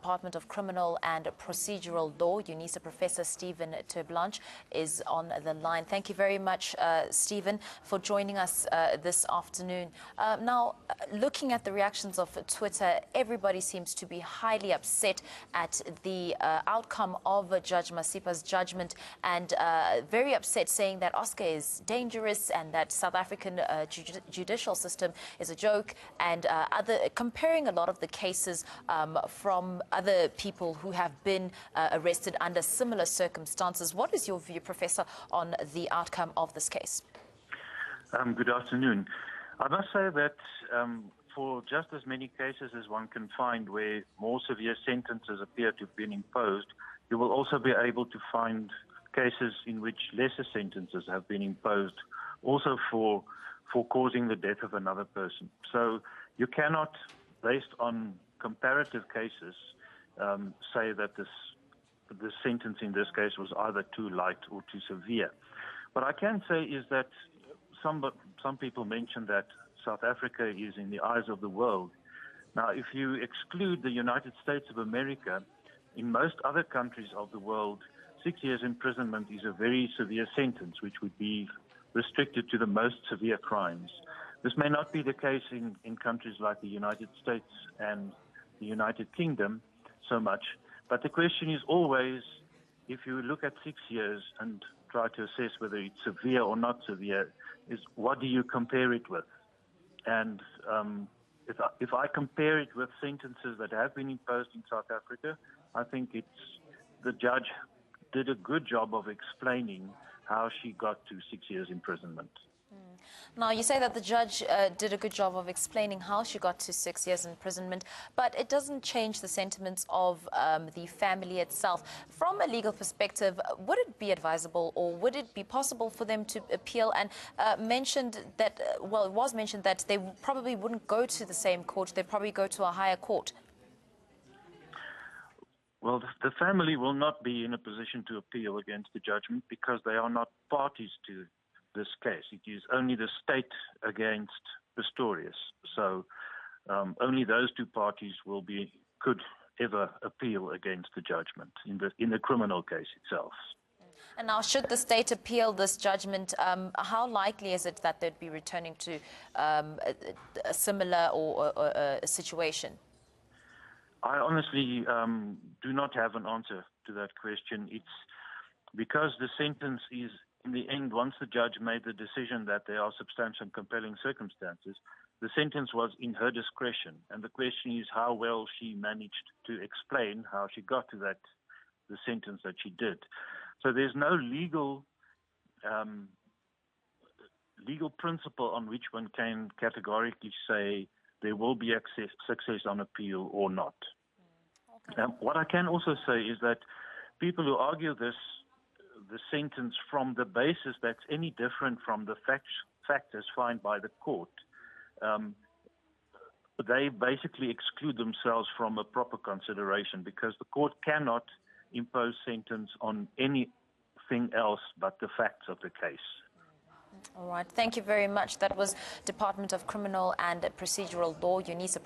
Department of Criminal and Procedural Law, UNISA Professor Stephan Terblanche is on the line. Thank you very much, Stephan, for joining us this afternoon. Now, looking at the reactions of Twitter, everybody seems to be highly upset at the outcome of Judge Masipa's judgment, and very upset, saying that Oscar is dangerous and that South African judicial system is a joke, and comparing a lot of the cases from other people who have been arrested under similar circumstances. What is your view, Professor, on the outcome of this case? Good afternoon. I must say that for just as many cases as one can find where more severe sentences appear to have been imposed, you will also be able to find cases in which lesser sentences have been imposed, also for causing the death of another person. So you cannot, based on comparative cases, say that the sentence in this case was either too light or too severe. What I can say is that some people mention that South Africa is in the eyes of the world. Now, if you exclude the United States of America, in most other countries of the world, 6 years imprisonment is a very severe sentence, which would be restricted to the most severe crimes. This may not be the case in countries like the United States and the United Kingdom so much, but the question is always, if you look at 6 years and try to assess whether it's severe or not severe, is what do you compare it with? And if I compare it with sentences that have been imposed in South Africa, I think the judge did a good job of explaining how she got to 6 years imprisonment. Now, you say that the judge did a good job of explaining how she got to 6 years imprisonment, but it doesn't change the sentiments of the family itself. From a legal perspective, would it be advisable or would it be possible for them to appeal? And mentioned that, well, it was mentioned that they probably wouldn't go to the same court, they'd probably go to a higher court. Well, the family will not be in a position to appeal against the judgment because they are not parties to this case. It is only the state against Pistorius. So only those two parties could ever appeal against the judgment in the criminal case itself. And now, should the state appeal this judgment, how likely is it that they'd be returning to a similar or a situation? I honestly do not have an answer to that question. It's because the sentence is, in the end, once the judge made the decision that there are substantial and compelling circumstances, the sentence was in her discretion. And the question is how well she managed to explain how she got to the sentence that she did. So there's no legal principle on which one can categorically say there will be success on appeal or not. Okay. What I can also say is that people who argue the sentence from the basis that's any different from the factors found by the court, they basically exclude themselves from a proper consideration because the court cannot impose sentence on anything else but the facts of the case. All right. Thank you very much. That was Department of Criminal and Procedural Law, UNISA